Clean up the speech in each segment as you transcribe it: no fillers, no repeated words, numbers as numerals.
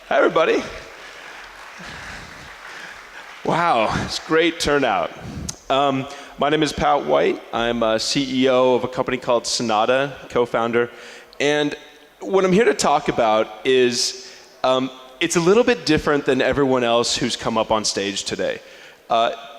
Hi, everybody. Wow, it's a great turnout. My name is Pat White. I'm a CEO of a company called Synata, co-founder. And what I'm here to talk about is it's a little bit different than everyone else who's come up on stage today.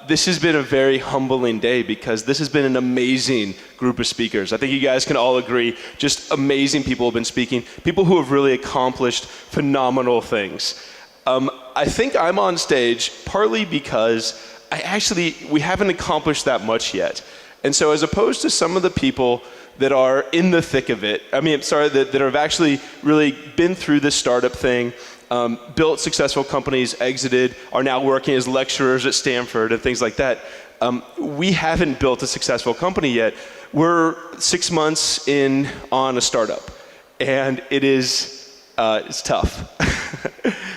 This has been a very humbling day because this has been an amazing group of speakers. I think you guys can all agree, just amazing people have been speaking, people who have really accomplished phenomenal things. I think I'm on stage partly because we haven't accomplished that much yet. And so as opposed to some of the people that are in the thick of it, that have actually really been through this startup thing, built successful companies, exited, are now working as lecturers at Stanford and things like that. We haven't built a successful company yet. We're 6 months in on a startup, and it's tough.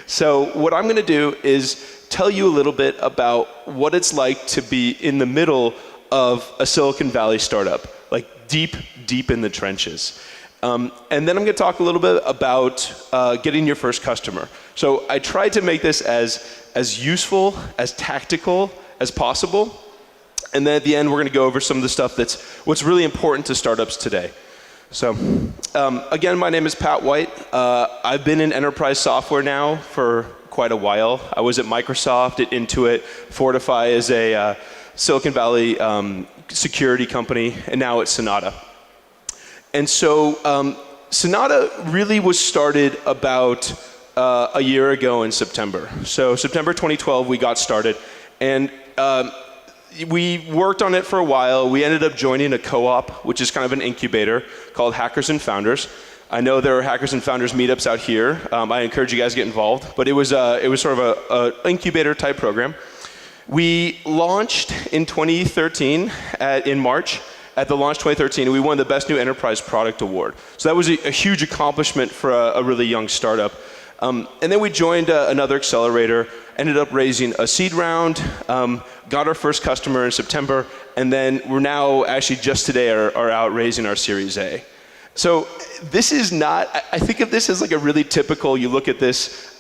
So what I'm gonna do is tell you a little bit about what it's like to be in the middle of a Silicon Valley startup, like deep in the trenches. And then I'm going to talk a little bit about getting your first customer. So I tried to make this as useful, as tactical as possible. And then at the end, we're going to go over some of the stuff what's really important to startups today. So again, my name is Pat White. I've been in enterprise software now for quite a while. I was at Microsoft, at Intuit, Fortify as a Silicon Valley security company, and now at Synata. And so Synata really was started about a year ago in September. So September 2012, we got started. And we worked on it for a while. We ended up joining a co-op, which is kind of an incubator called Hackers and Founders. I know there are Hackers and Founders meetups out here. I encourage you guys to get involved. But it was sort of an incubator type program. We launched in 2013, in March. At the launch 2013, we won the Best New Enterprise Product Award. So that was a huge accomplishment for a really young startup. And then we joined another accelerator, ended up raising a seed round, got our first customer in September, and then we're now actually just today are out raising our Series A. So this is not, I think of this as like a really typical, you look at this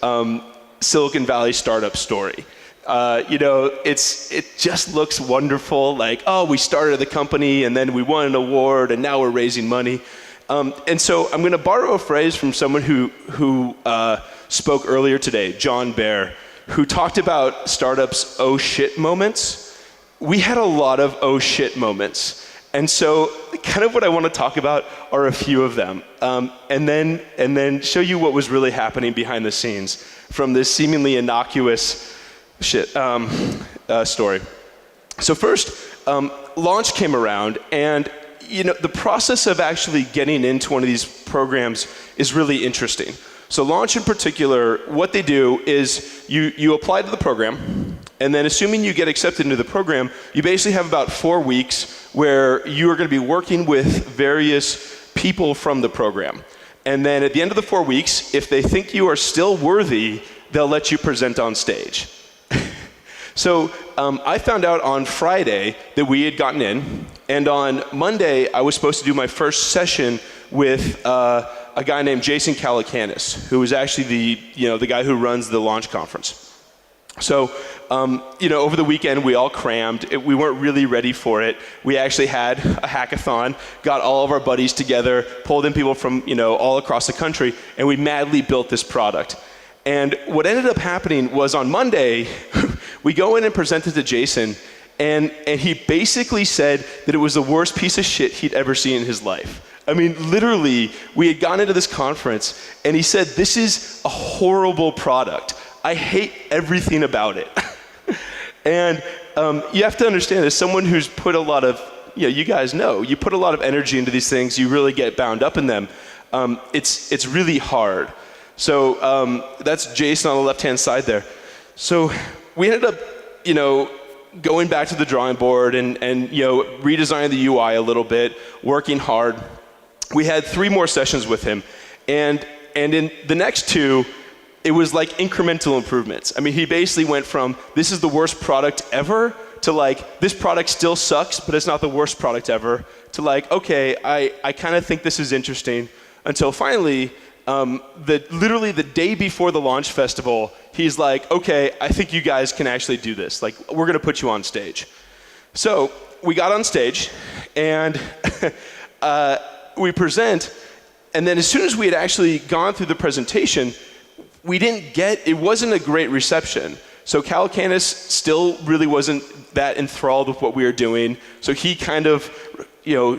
Silicon Valley startup story. It just looks wonderful, like, oh, we started the company and then we won an award and now we're raising money. And so I'm going to borrow a phrase from someone who spoke earlier today, John Bear, who talked about startups' oh shit moments. We had a lot of oh shit moments. And so kind of what I want to talk about are a few of them, and then show you what was really happening behind the scenes from this seemingly innocuous story. So first, launch came around, and the process of actually getting into one of these programs is really interesting. So launch in particular, what they do is you apply to the program, and then assuming you get accepted into the program, you basically have about 4 weeks where you are going to be working with various people from the program. And then at the end of the 4 weeks, if they think you are still worthy, they'll let you present on stage. So I found out on Friday that we had gotten in, and on Monday I was supposed to do my first session with a guy named Jason Calacanis, who is actually the guy who runs the launch conference. So over the weekend we all crammed. We weren't really ready for it. We actually had a hackathon, got all of our buddies together, pulled in people from all across the country, and we madly built this product. And what ended up happening was on Monday, we go in and present it to Jason, and he basically said that it was the worst piece of shit he'd ever seen in his life. I mean, literally, we had gone into this conference, and he said, this is a horrible product. I hate everything about it. And you have to understand, as someone who's put a lot of, you guys know, you put a lot of energy into these things, you really get bound up in them. It's really hard. So that's Jason on the left-hand side there. So we ended up, going back to the drawing board and redesigning the UI a little bit, working hard. We had 3 more sessions with him, and in the next 2, it was like incremental improvements. I mean, he basically went from this is the worst product ever to like this product still sucks, but it's not the worst product ever, to like, okay, I kind of think this is interesting, until finally literally the day before the launch festival, he's like, okay, I think you guys can actually do this. Like, we're going to put you on stage. So we got on stage, and we present, and then as soon as we had actually gone through the presentation, it wasn't a great reception. So Calacanis still really wasn't that enthralled with what we were doing. So he kind of,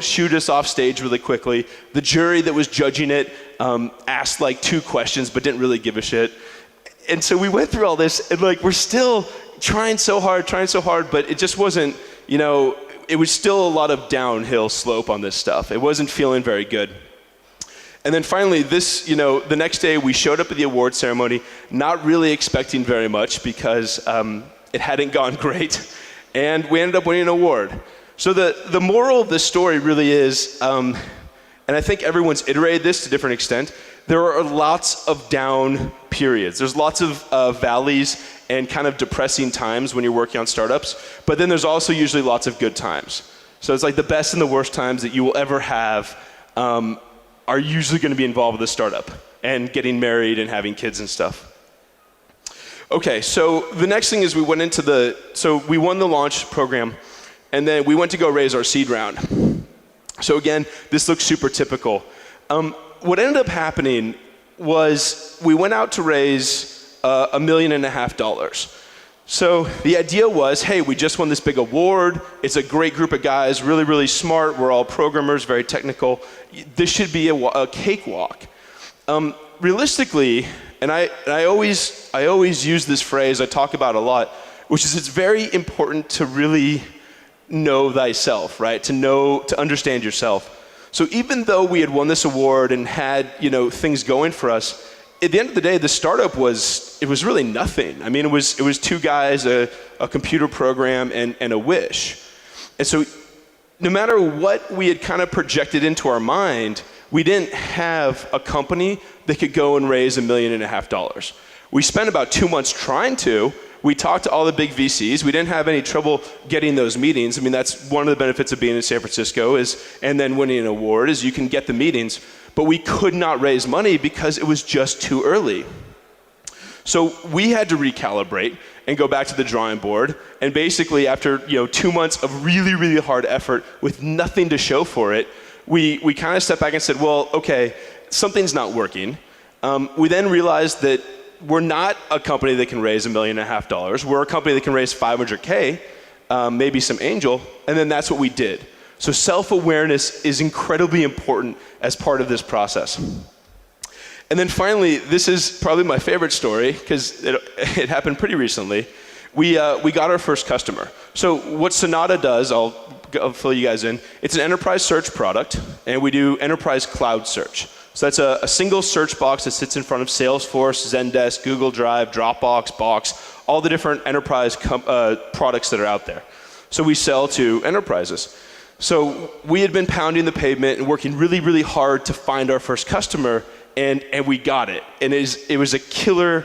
shooed us off stage really quickly. The jury that was judging it asked like 2 questions, but didn't really give a shit. And so we went through all this, and like we're still trying so hard, but it just wasn't, it was still a lot of downhill slope on this stuff. It wasn't feeling very good. And then finally, the next day we showed up at the award ceremony, not really expecting very much because it hadn't gone great, and we ended up winning an award. So the moral of this story really is, and I think everyone's iterated this to a different extent, there are lots of down periods. There's lots of valleys and kind of depressing times when you're working on startups, but then there's also usually lots of good times. So it's like the best and the worst times that you will ever have are usually going to be involved with a startup and getting married and having kids and stuff. Okay, so the next thing is we went into we won the launch program, and then we went to go raise our seed round. So again, this looks super typical. What ended up happening was we went out to raise $1.5 million. So the idea was, hey, we just won this big award. It's a great group of guys, really, really smart. We're all programmers, very technical. This should be a cakewalk. Realistically, and I always use this phrase, I talk about a lot, which is it's very important to really know thyself, right? To understand yourself. So even though we had won this award and had, things going for us, at the end of the day, the startup was really nothing. I mean, it was 2 guys, a computer program, and a wish. And so no matter what we had kind of projected into our mind, we didn't have a company that could go and raise $1.5 million. We spent about 2 months trying to. We talked to all the big VCs. We didn't have any trouble getting those meetings. I mean, that's one of the benefits of being in San Francisco and then winning an award is you can get the meetings. But we could not raise money because it was just too early. So we had to recalibrate and go back to the drawing board. And basically, after 2 months of really, really hard effort with nothing to show for it, we kind of stepped back and said, well, okay, something's not working. We then realized that we're not a company that can raise $1.5 million. We're a company that can raise $500K, maybe some angel, and then that's what we did. So self-awareness is incredibly important as part of this process. And then finally, this is probably my favorite story because it happened pretty recently. We got our first customer. So what Synata does, I'll fill you guys in, it's an enterprise search product, and we do enterprise cloud search. So that's a single search box that sits in front of Salesforce, Zendesk, Google Drive, Dropbox, Box, all the different enterprise products that are out there. So we sell to enterprises. So we had been pounding the pavement and working really, really hard to find our first customer, and we got it. And it was a killer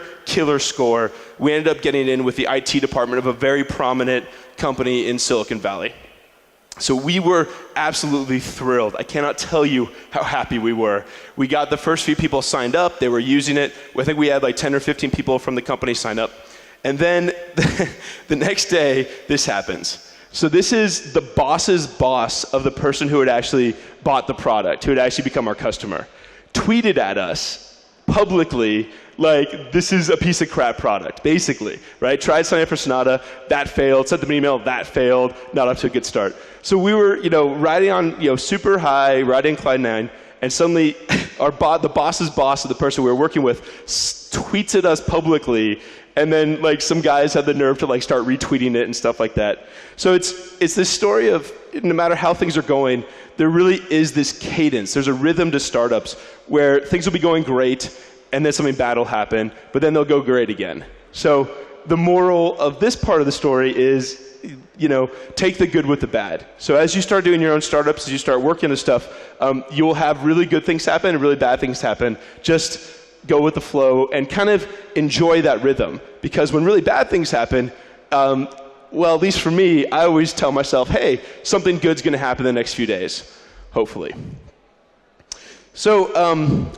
score. We ended up getting in with the IT department of a very prominent company in Silicon Valley. So we were absolutely thrilled. I cannot tell you how happy we were. We got the first few people signed up. They were using it. I think we had like 10 or 15 people from the company sign up. And then the next day, this happens. So this is the boss's boss of the person who had actually bought the product, who had actually become our customer, tweeted at us publicly like, this is a piece of crap product, basically, right? Tried signing up for Synata, that failed. Sent them an email, that failed. Not up to a good start. So we were, riding on, super high, riding Clyde 9, and suddenly the boss's boss of the person we were working with tweets at us publicly, and then like some guys had the nerve to like start retweeting it and stuff like that. So it's this story of no matter how things are going, there really is this cadence. There's a rhythm to startups where things will be going great, and then something bad will happen, but then they'll go great again. So the moral of this part of the story is, take the good with the bad. So as you start doing your own startups, as you start working on stuff, you'll have really good things happen and really bad things happen. Just go with the flow and kind of enjoy that rhythm. Because when really bad things happen, well, at least for me, I always tell myself, hey, something good's going to happen in the next few days, hopefully. So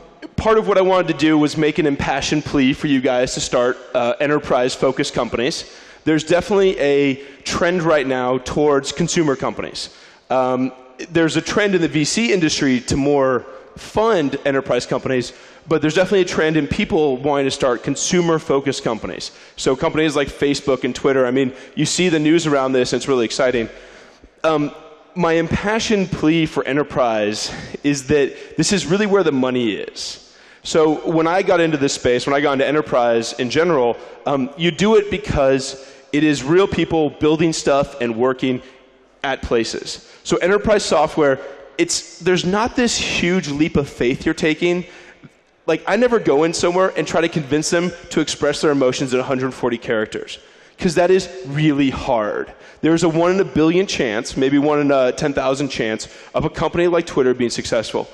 part of what I wanted to do was make an impassioned plea for you guys to start enterprise-focused companies. There's definitely a trend right now towards consumer companies. There's a trend in the VC industry to more fund enterprise companies, but there's definitely a trend in people wanting to start consumer-focused companies. So companies like Facebook and Twitter, I mean, you see the news around this, and it's really exciting. My impassioned plea for enterprise is that this is really where the money is. So when I got into this space, when I got into enterprise in general, you do it because it is real people building stuff and working at places. So enterprise software, there's not this huge leap of faith you're taking. Like, I never go in somewhere and try to convince them to express their emotions in 140 characters, because that is really hard. There's a 1 in a billion chance, maybe 1 in a 10,000 chance, of a company like Twitter being successful.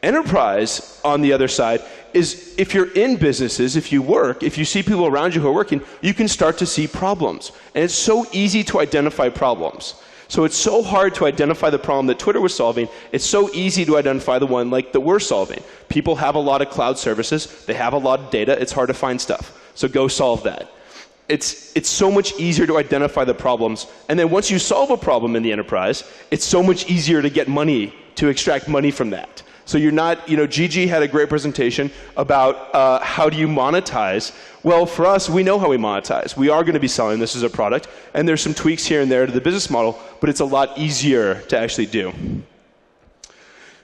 Enterprise, on the other side, is if you're in businesses, if you work, if you see people around you who are working, you can start to see problems. And it's so easy to identify problems. So it's so hard to identify the problem that Twitter was solving. It's so easy to identify the one like that we're solving. People have a lot of cloud services. They have a lot of data. It's hard to find stuff. So go solve that. It's so much easier to identify the problems. And then once you solve a problem in the enterprise, it's so much easier to get money, to extract money from that. So you're not, Gigi had a great presentation about how do you monetize. Well, for us, we know how we monetize. We are going to be selling this as a product, and there's some tweaks here and there to the business model, but it's a lot easier to actually do.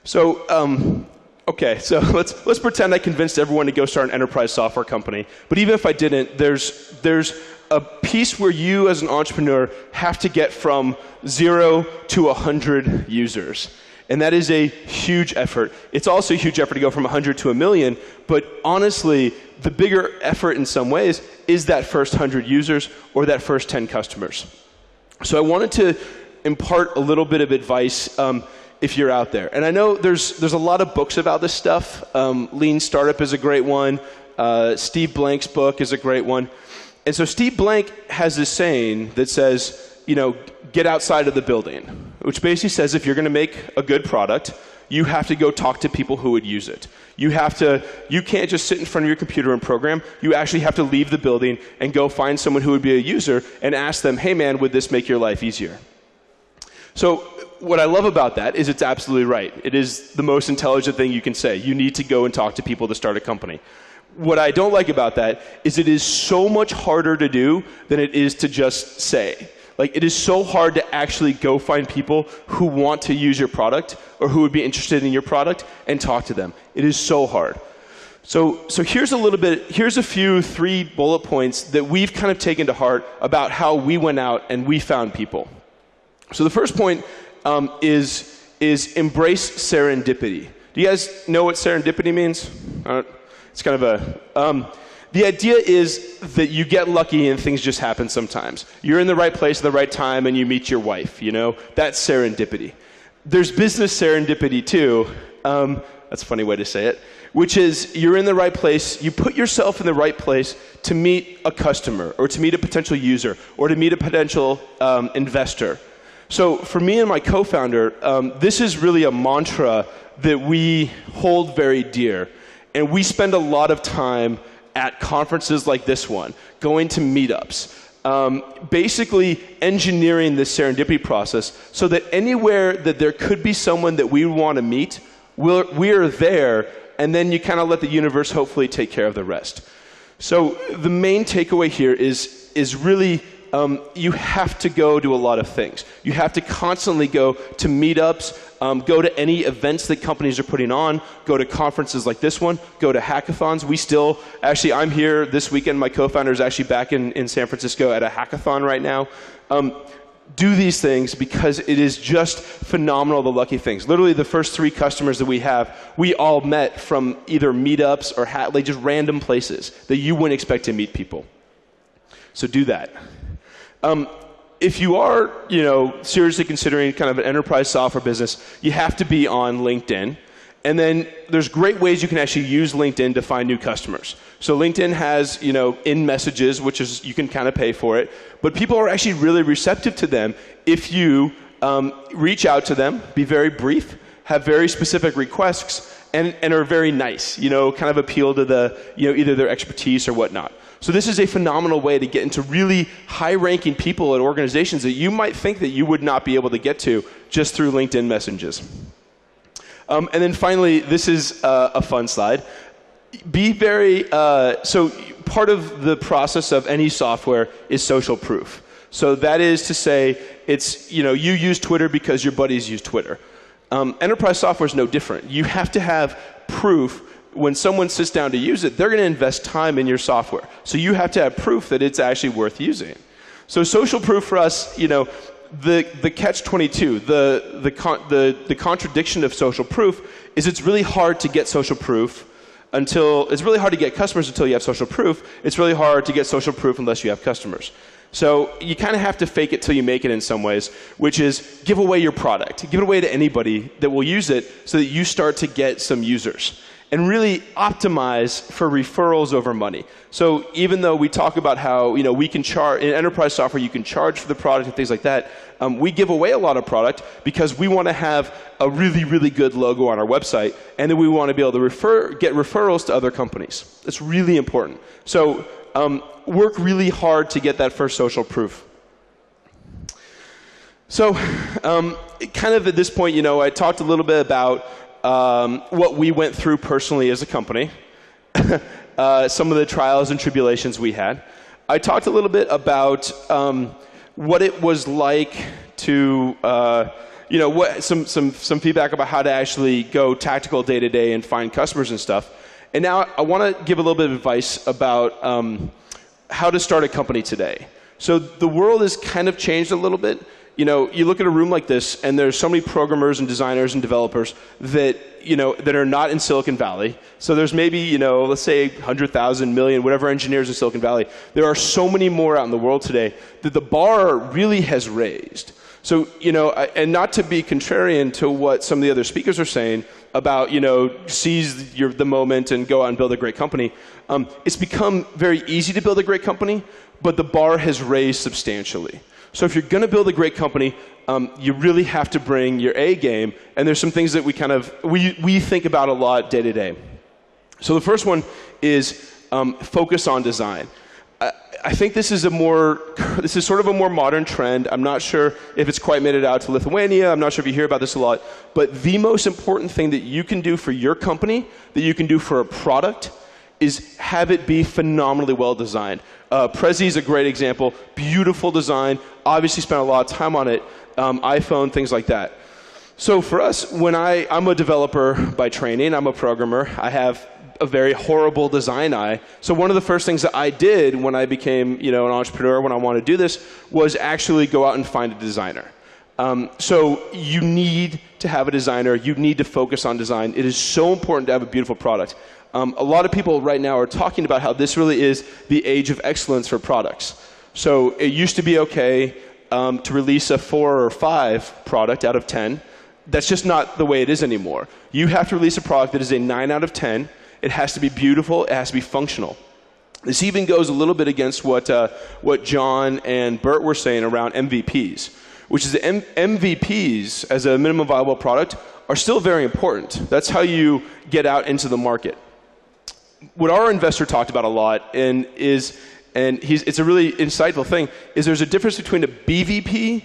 So, okay, so let's pretend I convinced everyone to go start an enterprise software company. But even if I didn't, there's a piece where you as an entrepreneur have to get from 0 to 100 users. And that is a huge effort. It's also a huge effort to go from 100 to 1 million, but honestly, the bigger effort in some ways is that first 100 users or that first 10 customers. So I wanted to impart a little bit of advice if you're out there. And I know there's a lot of books about this stuff. Lean Startup is a great one. Steve Blank's book is a great one. And so Steve Blank has this saying that says, get outside of the building, which basically says if you're going to make a good product, you have to go talk to people who would use it. You can't just sit in front of your computer and program. You actually have to leave the building and go find someone who would be a user and ask them, hey man, would this make your life easier? So what I love about that is it's absolutely right. It is the most intelligent thing you can say. You need to go and talk to people to start a company. What I don't like about that is it is so much harder to do than it is to just say. Like, it is so hard to actually go find people who want to use your product or who would be interested in your product and talk to them. It is so hard. So here's a few 3 bullet points that we've kind of taken to heart about how we went out and we found people. So the first point is embrace serendipity. Do you guys know what serendipity means? It's kind of the idea is that you get lucky and things just happen sometimes. You're in the right place at the right time and you meet your wife, That's serendipity. There's business serendipity too. That's a funny way to say it. Which is you're in the right place, you put yourself in the right place to meet a customer or to meet a potential user or to meet a potential investor. So for me and my co-founder, this is really a mantra that we hold very dear. And we spend a lot of time at conferences like this one, going to meetups, basically engineering this serendipity process so that anywhere that there could be someone that we want to meet, we're there, and then you kind of let the universe hopefully take care of the rest. So the main takeaway here is really you have to go to a lot of things. You have to constantly go to meetups, go to any events that companies are putting on, go to conferences like this one, go to hackathons. I'm here this weekend. My co-founder is actually back in San Francisco at a hackathon right now. Do these things because it is just phenomenal, the lucky things. Literally the first 3 customers that we have, we all met from either meetups or like just random places that you wouldn't expect to meet people. So do that. If you are, seriously considering kind of an enterprise software business, you have to be on LinkedIn. And then there's great ways you can actually use LinkedIn to find new customers. So LinkedIn has, in messages, which is you can kind of pay for it, but people are actually really receptive to them if you reach out to them, be very brief, have very specific requests, and are very nice, kind of appeal to the, either their expertise or whatnot. So this is a phenomenal way to get into really high-ranking people at organizations that you might think that you would not be able to get to just through LinkedIn messages. And then finally, this is a fun slide. Be very, so part of the process of any software is social proof. So that is to say, it's, you use Twitter because your buddies use Twitter. Enterprise software is no different. You have to have proof. When someone sits down to use it, they're going to invest time in your software. So you have to have proof that it's actually worth using. So social proof for us, the catch-22, the contradiction of social proof is it's really hard to get social proof it's really hard to get customers until you have social proof. It's really hard to get social proof unless you have customers. So you kind of have to fake it till you make it in some ways, which is give away your product. Give it away to anybody that will use it so that you start to get some users. And really optimize for referrals over money. So even though we talk about how we can charge in enterprise software, you can charge for the product and things like that. We give away a lot of product because we want to have a really, really good logo on our website, and then we want to be able to get referrals to other companies. That's really important. So work really hard to get that first social proof. So kind of at this point, I talked a little bit about what we went through personally as a company, some of the trials and tribulations we had. I talked a little bit about what it was like to, some feedback about how to actually go tactical day to day and find customers and stuff. And now I want to give a little bit of advice about how to start a company today. So the world has kind of changed a little bit. You look at a room like this, and there's so many programmers and designers and developers that, that are not in Silicon Valley. So there's maybe, let's say 100,000, million, whatever engineers in Silicon Valley. There are so many more out in the world today that the bar really has raised. So, and not to be contrarian to what some of the other speakers are saying about, seize the moment and go out and build a great company. It's become very easy to build a great company, but the bar has raised substantially. So if you're going to build a great company, you really have to bring your A game. And there's some things that we think about a lot day to day. So the first one is focus on design. I think this is sort of a more modern trend. I'm not sure if it's quite made it out to Lithuania. I'm not sure if you hear about this a lot. But the most important thing that you can do for your company, that you can do for a product, is have it be phenomenally well designed. Prezi is a great example. Beautiful design. Obviously spent a lot of time on it. iPhone, things like that. So for us, I'm a developer by training. I'm a programmer. I have a very horrible design eye. So one of the first things that I did when I became an entrepreneur, when I wanted to do this, was actually go out and find a designer. So you need to have a designer. You need to focus on design. It is so important to have a beautiful product. A lot of people right now are talking about how this really is the age of excellence for products. So it used to be okay to release a 4 or 5 product out of 10. That's just not the way it is anymore. You have to release a product that is a 9 out of 10. It has to be beautiful. It has to be functional. This even goes a little bit against what John and Bert were saying around MVPs, which is that MVPs as a minimum viable product are still very important. That's how you get out into the market. What our investor talked about a lot, it's a really insightful thing, is there's a difference between a BVP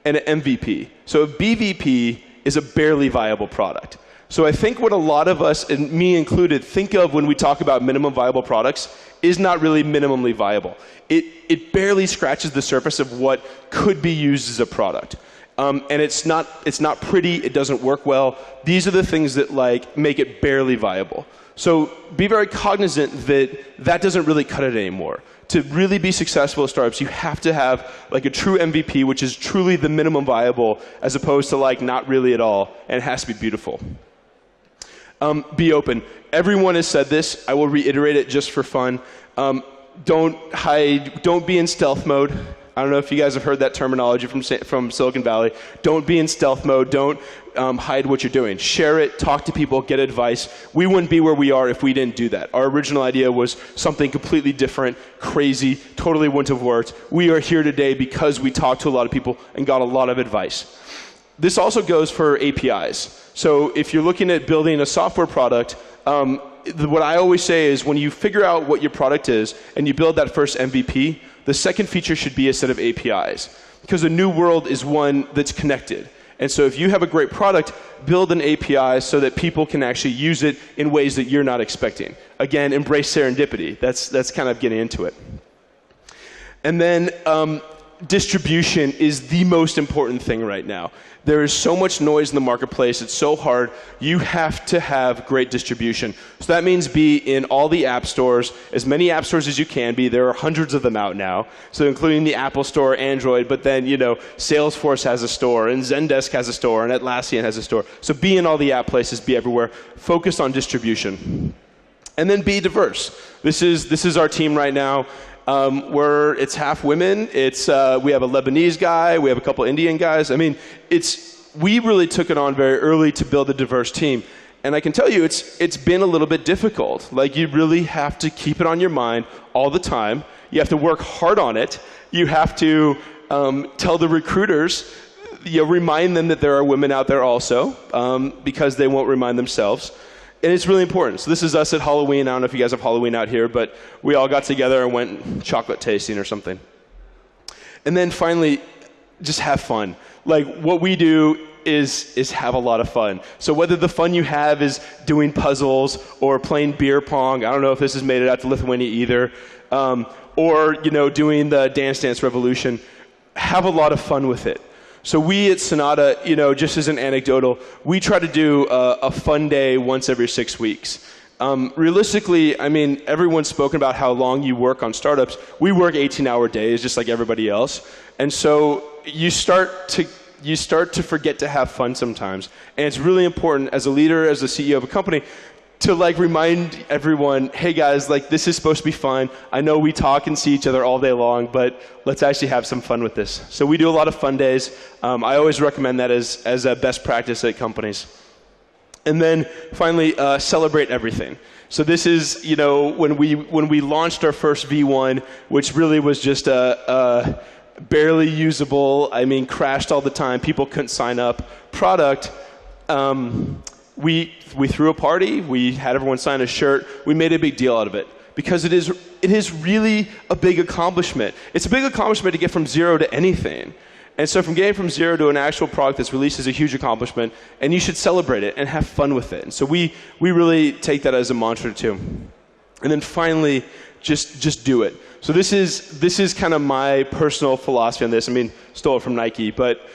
and an MVP. So a BVP is a barely viable product. So I think what a lot of us, and me included, think of when we talk about minimum viable products is not really minimally viable. It barely scratches the surface of what could be used as a product. And it's not pretty, it doesn't work well. These are the things that make it barely viable. So be very cognizant that doesn't really cut it anymore. To really be successful at startups, you have to have a true MVP, which is truly the minimum viable, as opposed to not really at all, and it has to be beautiful. Be open. Everyone has said this. I will reiterate it just for fun. Don't hide. Don't be in stealth mode. I don't know if you guys have heard that terminology from Silicon Valley. Don't be in stealth mode. Don't hide what you're doing. Share it. Talk to people. Get advice. We wouldn't be where we are if we didn't do that. Our original idea was something completely different, crazy, totally wouldn't have worked. We are here today because we talked to a lot of people and got a lot of advice. This also goes for APIs. So if you're looking at building a software product, what I always say is when you figure out what your product is and you build that first MVP, the second feature should be a set of APIs. Because the new world is one that's connected. And so if you have a great product, build an API so that people can actually use it in ways that you're not expecting. Again, embrace serendipity. That's kind of getting into it. And then distribution is the most important thing right now. There is so much noise in the marketplace. It's so hard. You have to have great distribution. So that means be in all the app stores, as many app stores as you can be. There are hundreds of them out now. So including the Apple Store, Android, but then, Salesforce has a store, and Zendesk has a store, and Atlassian has a store. So be in all the app places, be everywhere. Focus on distribution. And then be diverse. This is our team right now. It's half women. We have a Lebanese guy. We have a couple Indian guys. I mean, we really took it on very early to build a diverse team. And I can tell you, it's been a little bit difficult. Like, you really have to keep it on your mind all the time. You have to work hard on it. You have to tell the recruiters, remind them that there are women out there also, because they won't remind themselves. And it's really important. So this is us at Halloween. I don't know if you guys have Halloween out here, but we all got together and went chocolate tasting or something. And then finally, just have fun. Like, what we do is have a lot of fun. So whether the fun you have is doing puzzles or playing beer pong, I don't know if this has made it out to Lithuania either, or doing the Dance Dance Revolution, have a lot of fun with it. So we at Synata, just as an anecdotal, we try to do a fun day once every 6 weeks. Realistically, I mean, everyone's spoken about how long you work on startups. We work 18-hour days, just like everybody else. And so you start to forget to have fun sometimes. And it's really important as a leader, as a CEO of a company, to remind everyone, hey guys, this is supposed to be fun. I know we talk and see each other all day long, but let's actually have some fun with this. So we do a lot of fun days. I always recommend that as a best practice at companies. And then finally, celebrate everything. So this is, when we launched our first V1, which really was just a barely usable, crashed all the time, people couldn't sign up product. We threw a party, we had everyone sign a shirt, we made a big deal out of it. Because it is really a big accomplishment. It's a big accomplishment to get from zero to anything. And so from getting from zero to an actual product that's released is a huge accomplishment, and you should celebrate it and have fun with it. And so we really take that as a mantra too. And then finally, just do it. So this is kind of my personal philosophy on this. Stole it from Nike, but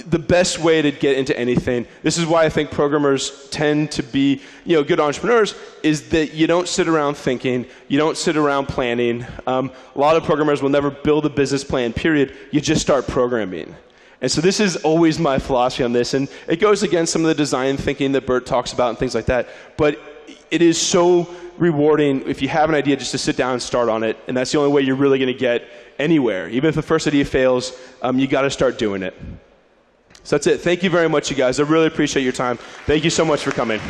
the best way to get into anything, this is why I think programmers tend to be good entrepreneurs, is that you don't sit around thinking, you don't sit around planning. A lot of programmers will never build a business plan, period. You just start programming. And so this is always my philosophy on this, and it goes against some of the design thinking that Bert talks about and things like that, but it is so rewarding if you have an idea just to sit down and start on it, and that's the only way you're really going to get anywhere. Even if the first idea fails, you got to start doing it. So that's it. Thank you very much, you guys. I really appreciate your time. Thank you so much for coming.